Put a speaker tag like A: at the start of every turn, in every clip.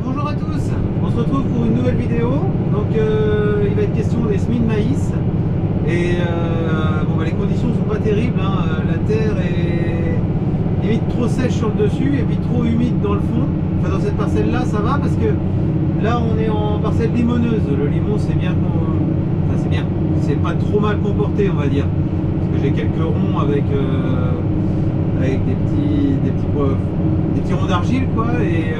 A: bonjour à tous, on se retrouve pour une nouvelle vidéo. Donc il va être question des semis de maïs. Et bon, les conditions sont pas terribles, hein. La terre est limite trop sèche sur le dessus et puis trop humide dans le fond. Enfin, dans cette parcelle là ça va parce que là on est en parcelle limoneuse. Le limon c'est bien, enfin c'est bien, c'est pas trop mal comporté on va dire. Parce que j'ai quelques ronds avec des petits ronds d'argile quoi, et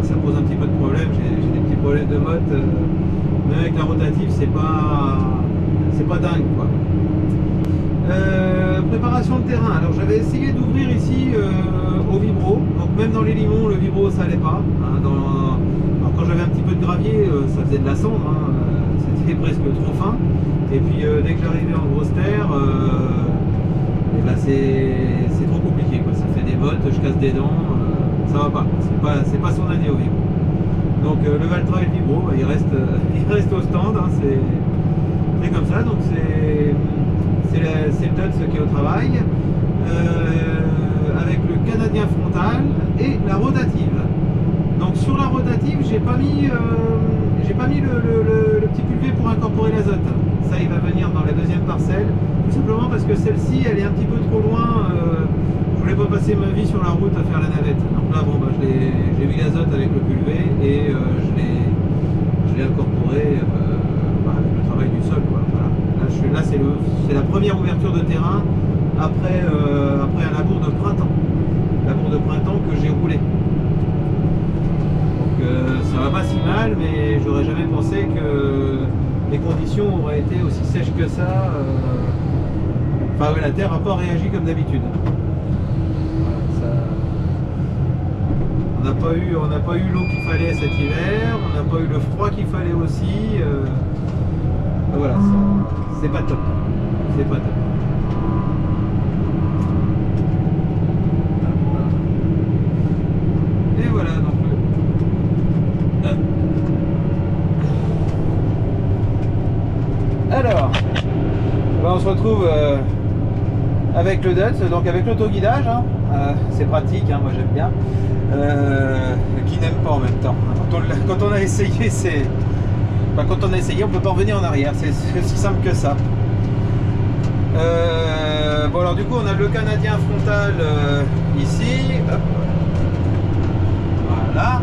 A: ça pose un petit peu de problème. J'ai des petits problèmes de motte, même avec la rotative c'est pas dingue quoi. Préparation de terrain, alors j'avais essayé d'ouvrir ici au vibro, donc même dans les limons le vibro ça allait pas, hein. Alors quand j'avais un petit peu de gravier ça faisait de la cendre, hein. C'était presque trop fin, et puis dès que j'arrivais en grosse terre et ben c'est trop compliqué quoi. Ça fait des bottes, je casse des dents, ça va pas, c'est pas son année au vibro. Donc le Valtra et le vibro il reste au stand, hein. C'est comme ça, donc c'est le Dutz qui est au travail, avec le canadien frontal et la rotative. Donc sur la rotative j'ai pas mis le petit pulvé pour incorporer l'azote. Ça il va venir dans la deuxième parcelle, tout simplement parce que celle-ci elle est un petit peu trop loin. Je voulais pas passer ma vie sur la route à faire la navette. Donc là bon, j'ai mis l'azote avec le pulvé et je l'ai incorporé avec le travail du sol quoi. Voilà. Là c'est la première ouverture de terrain après un labour de printemps. Labour de printemps que j'ai roulé. Donc ça va pas si mal, mais j'aurais jamais pensé que les conditions auraient été aussi sèches que ça. Enfin ouais, la terre n'a pas réagi comme d'habitude. On n'a pas eu l'eau qu'il fallait cet hiver, on n'a pas eu le froid qu'il fallait aussi. Voilà, c'est pas top. C'est pas top. Et voilà donc alors, on se retrouve avec le Dutz, donc avec l'autoguidage, hein. C'est pratique, hein, moi j'aime bien. Qui n'aime pas en même temps. Quand on a essayé, quand on a essayé, on peut pas revenir en arrière. C'est aussi simple que ça. Bon alors du coup, on a le canadien frontal ici. Hop. Voilà.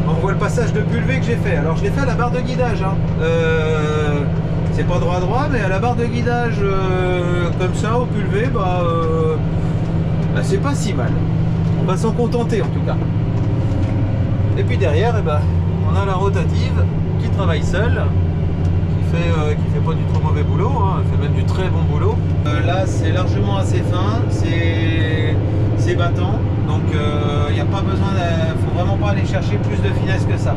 A: On voit le passage de pulvé que j'ai fait. Alors je l'ai fait à la barre de guidage. Hein. C'est pas droit, mais à la barre de guidage comme ça au pulvé, c'est pas si mal. On va s'en contenter en tout cas. Et puis derrière, on a la rotative qui travaille seule, qui fait pas du trop mauvais boulot, hein, elle fait même du très bon boulot. Là c'est largement assez fin, c'est battant, donc il n'y a pas besoin, faut vraiment pas aller chercher plus de finesse que ça.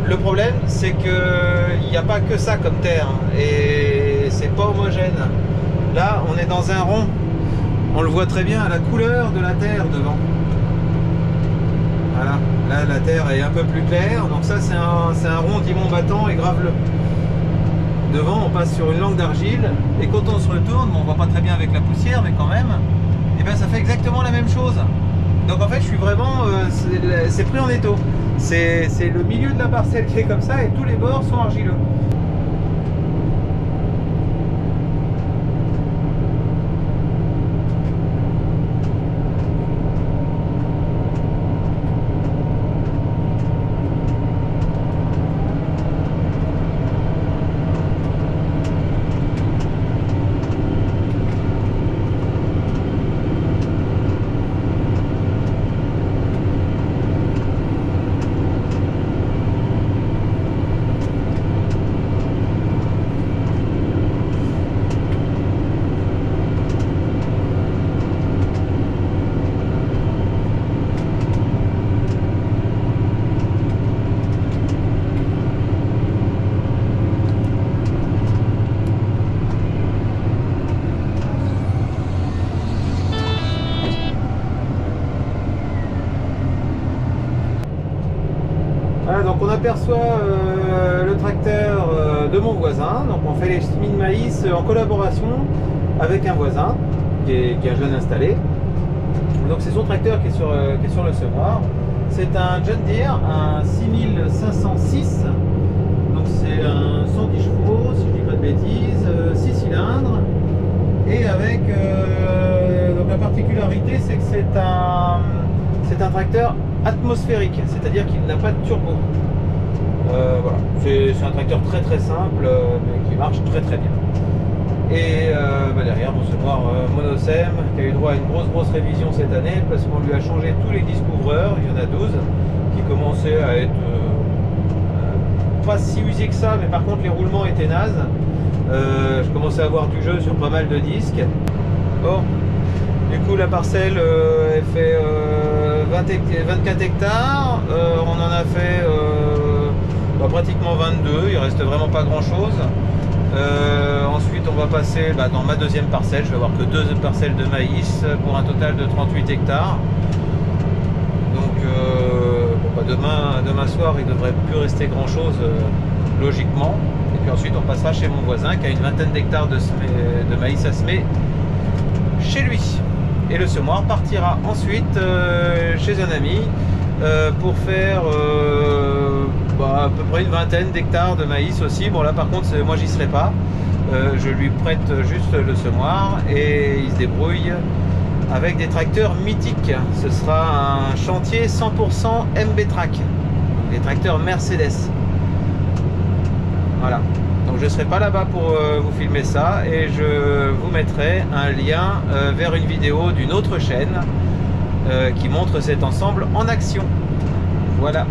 A: Le problème c'est qu'il n'y a pas que ça comme terre, hein, et c'est pas homogène. Là on est dans un rond. On le voit très bien à la couleur de la terre devant. Voilà, là la terre est un peu plus claire, donc ça c'est un rond limon battant et graveleux. Devant on passe sur une langue d'argile, et quand on se retourne, bon, on voit pas très bien avec la poussière, mais quand même, et ça fait exactement la même chose. Donc en fait je suis vraiment, c'est pris en étau. C'est le milieu de la parcelle qui est comme ça, et tous les bords sont argileux. Voilà, donc on aperçoit le tracteur de mon voisin. Donc on fait les semis de maïs en collaboration avec un voisin qui est un jeune installé. Donc c'est son tracteur qui est sur le semoir. C'est un John Deere, un 6506. Donc c'est un 110 chevaux, si je dis pas de bêtises, 6 cylindres. Et avec donc la particularité, c'est que c'est un tracteur atmosphérique, c'est-à-dire qu'il n'a pas de turbo. Voilà, c'est un tracteur très très simple, mais qui marche très très bien. Et derrière, mon semoir Monosem, qui a eu droit à une grosse révision cette année, parce qu'on lui a changé tous les disques ouvreurs, il y en a 12, qui commençaient à être pas si usés que ça, mais par contre les roulements étaient nazes. Je commençais à avoir du jeu sur pas mal de disques. Bon, du coup la parcelle elle fait 24 hectares, on en a fait pratiquement 22, il reste vraiment pas grand chose. Ensuite on va passer dans ma deuxième parcelle, je vais avoir que 2 parcelles de maïs pour un total de 38 hectares. Donc demain soir il devrait plus rester grand chose logiquement. Et puis ensuite on passera chez mon voisin qui a une vingtaine d'hectares de maïs à semer chez lui. Et le semoir partira ensuite chez un ami pour faire à peu près une vingtaine d'hectares de maïs aussi. Bon là par contre moi j'y serai pas, je lui prête juste le semoir et il se débrouille avec des tracteurs mythiques. Ce sera un chantier 100% MB Track, des tracteurs Mercedes. Voilà, donc je ne serai pas là-bas pour vous filmer ça, et je vous mettrai un lien vers une vidéo d'une autre chaîne qui montre cet ensemble en action. Voilà.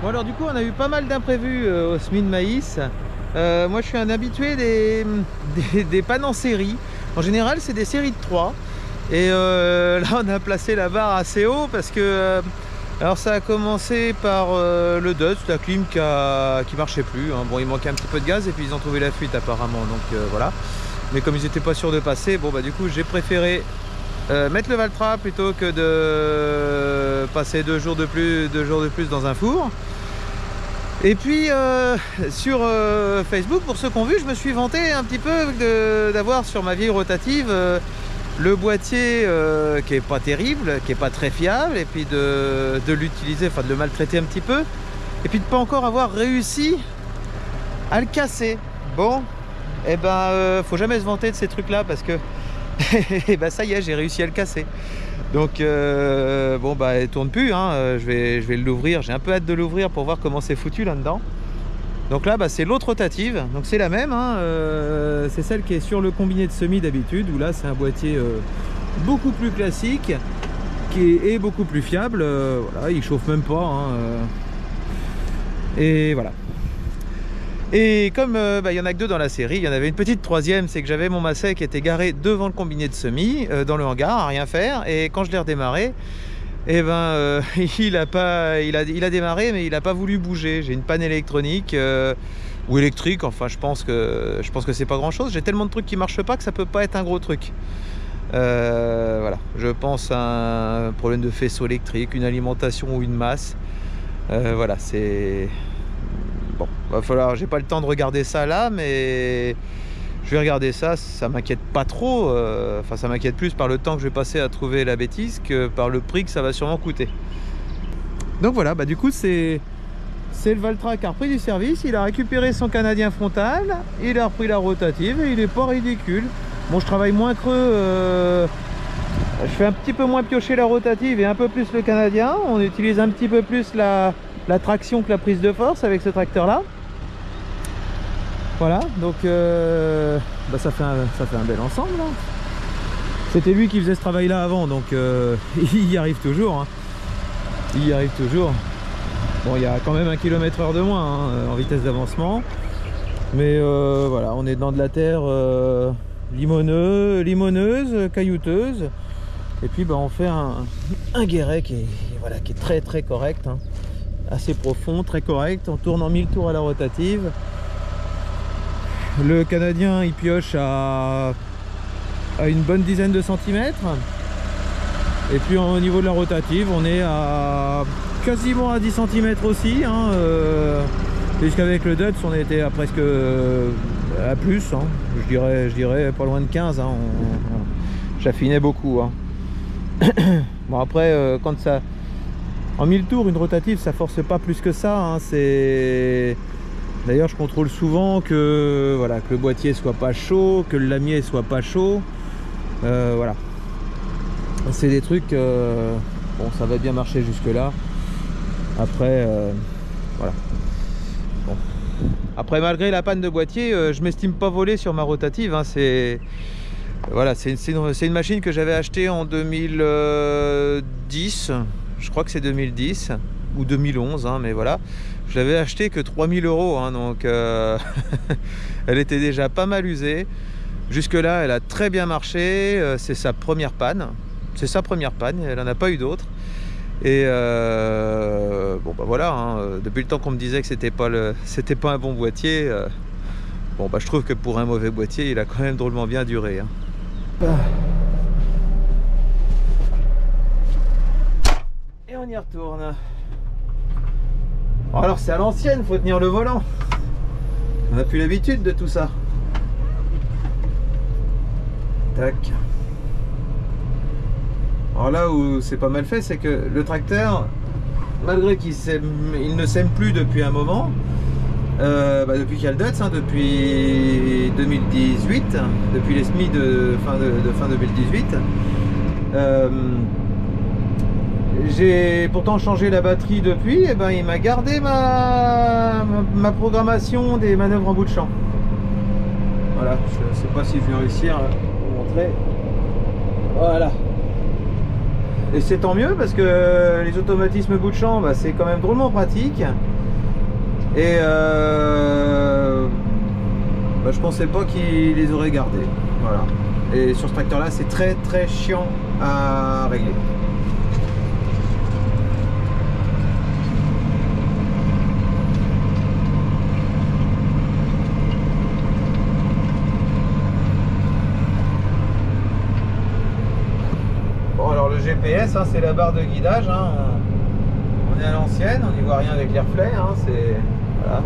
A: Bon alors du coup on a eu pas mal d'imprévus au semis de maïs. Moi je suis un habitué des pannes en série. En général c'est des séries de 3. Et là on a placé la barre assez haut parce que alors ça a commencé par le Dutch, la clim qui marchait plus, hein. Bon, il manquait un petit peu de gaz et puis ils ont trouvé la fuite apparemment, donc voilà. Mais comme ils n'étaient pas sûrs de passer, bon bah du coup j'ai préféré mettre le Valtra plutôt que de passer 2 jours de plus dans un four. Et puis sur Facebook, pour ceux qui ont vu, je me suis vanté un petit peu d'avoir sur ma vieille rotative le boîtier qui est pas terrible, qui est pas très fiable, et puis de l'utiliser, enfin de le maltraiter un petit peu, et puis de pas encore avoir réussi à le casser. Bon, et ben faut jamais se vanter de ces trucs là parce que et ben ça y est, j'ai réussi à le casser. Donc bon bah elle tourne plus, hein. Je vais l'ouvrir, j'ai un peu hâte de l'ouvrir pour voir comment c'est foutu là dedans. Donc là bah, c'est l'autre rotative, donc c'est la même, hein. C'est celle qui est sur le combiné de semis d'habitude, où là c'est un boîtier beaucoup plus classique qui est beaucoup plus fiable. Voilà, il chauffe même pas, hein. Et voilà. Et comme il y en a que 2 dans la série, il y en avait une petite troisième, c'est que j'avais mon Massey qui était garé devant le combiné de semis dans le hangar à rien faire, et quand je l'ai redémarré, et ben il a démarré mais il n'a pas voulu bouger. J'ai une panne électronique ou électrique, enfin je pense que c'est pas grand chose. J'ai tellement de trucs qui marchent pas que ça peut pas être un gros truc. Voilà, je pense à un problème de faisceau électrique, une alimentation ou une masse. Voilà, c'est bon, va falloir, j'ai pas le temps de regarder ça là, mais je vais regarder ça, ça m'inquiète pas trop, enfin ça m'inquiète plus par le temps que je vais passer à trouver la bêtise que par le prix que ça va sûrement coûter. Donc voilà, bah du coup c'est le Valtra qui a repris du service, il a récupéré son canadien frontal, il a repris la rotative et il est pas ridicule. Bon, je travaille moins creux, je fais un petit peu moins piocher la rotative et un peu plus le canadien, on utilise un petit peu plus la traction que la prise de force avec ce tracteur là. Voilà, donc bah ça fait un bel ensemble, hein. C'était lui qui faisait ce travail là avant, donc il y arrive toujours, hein. Il y arrive toujours. Bon, il y a quand même 1 km/h de moins, hein, en vitesse d'avancement, mais voilà, on est dans de la terre limoneuse, caillouteuse, et puis bah, on fait un guéret qui est très très correct, hein. Assez profond, très correct. On tourne en 1000 tours à la rotative. Le canadien il pioche à une bonne dizaine de centimètres, et puis au niveau de la rotative on est à quasiment à 10 cm aussi, hein, puisqu'avec le Dutch on était à presque à plus, hein. Je dirais pas loin de 15, hein. J'affinais beaucoup, hein. Bon après quand ça en 1000 tours, une rotative ça force pas plus que ça, hein. C'est d'ailleurs je contrôle souvent que voilà, que le boîtier soit pas chaud, que le lamier soit pas chaud, voilà, c'est des trucs bon, ça va bien marcher jusque là. Après voilà, bon. Après malgré la panne de boîtier, je m'estime pas volé sur ma rotative, hein. C'est voilà, c'est une machine que j'avais achetée en 2010, je crois que c'est 2010 ou 2011, hein, mais voilà, je l'avais acheté que 3000 €, hein, donc elle était déjà pas mal usée. Jusque là elle a très bien marché, c'est sa première panne, elle en a pas eu d'autres. Et bon bah voilà, hein, depuis le temps qu'on me disait que c'était pas un bon boîtier, bon bah je trouve que pour un mauvais boîtier il a quand même drôlement bien duré, hein. Et on y retourne. Alors c'est à l'ancienne, faut tenir le volant. On n'a plus l'habitude de tout ça. Tac. Alors là où c'est pas mal fait, c'est que le tracteur, malgré qu'il ne sème plus depuis un moment, depuis qu'il y a le Dutch, hein, depuis 2018, depuis les semis de fin 2018, j'ai pourtant changé la batterie depuis, et ben il m'a gardé ma programmation des manœuvres en bout de champ. Voilà, je sais pas si je vais réussir à vous montrer. Voilà. Et c'est tant mieux parce que les automatismes bout de champ, bah, c'est quand même drôlement pratique. Et bah, je pensais pas qu'ils les auraient gardés. Voilà. Et sur ce tracteur là c'est très chiant à régler. Bon alors le GPS hein, c'est la barre de guidage hein. On est à l'ancienne, on n'y voit rien avec les reflets hein. C'est voilà.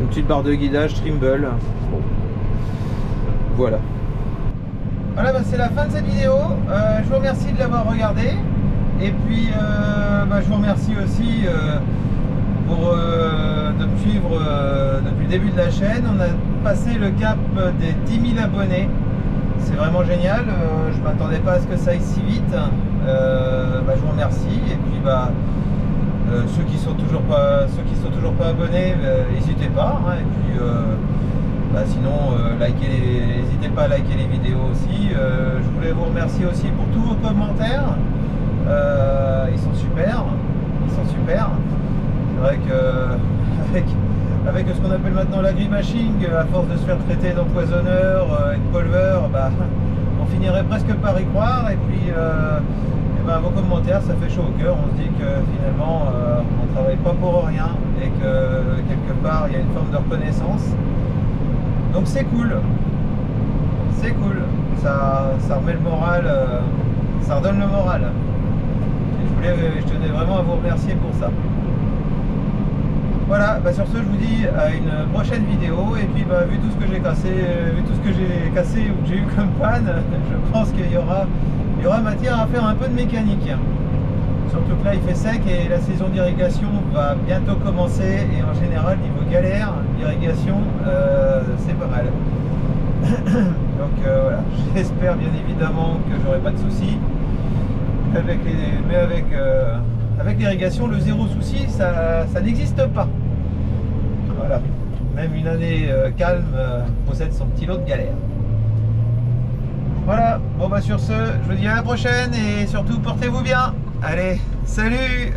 A: Une petite barre de guidage Trimble. Bon. Voilà. Voilà, bah, c'est la fin de cette vidéo. Je vous remercie de l'avoir regardé. Et puis, je vous remercie aussi de me suivre depuis le début de la chaîne. On a passé le cap des 10 000 abonnés. C'est vraiment génial. Je ne m'attendais pas à ce que ça aille si vite. Je vous remercie. Et puis, ceux qui sont toujours pas abonnés, n'hésitez pas. Hein. Et puis, sinon, n'hésitez pas à liker les vidéos aussi. Je voulais vous remercier aussi pour tous vos commentaires. Ils sont super. C'est vrai que avec ce qu'on appelle maintenant l'agribashing, à force de se faire traiter d'empoisonneur et de pollueur, on finirait presque par y croire. Et puis, vos commentaires, ça fait chaud au cœur. On se dit que finalement, on ne travaille pas pour rien et que quelque part, il y a une forme de reconnaissance. Donc c'est cool, ça remet le moral, ça redonne le moral. Et je tenais vraiment à vous remercier pour ça. Voilà, sur ce je vous dis à une prochaine vidéo. Et puis vu tout ce que j'ai cassé ou que j'ai eu comme panne, je pense qu'il y aura matière à faire un peu de mécanique. Surtout que là il fait sec et la saison d'irrigation va bientôt commencer. Et en général niveau galère d'irrigation c'est pas mal. Donc voilà, j'espère bien évidemment que j'aurai pas de soucis. Avec l'irrigation, le zéro souci, ça n'existe pas. Voilà, même une année calme possède son petit lot de galère. Voilà, bon sur ce, je vous dis à la prochaine et surtout portez-vous bien. Allez, salut!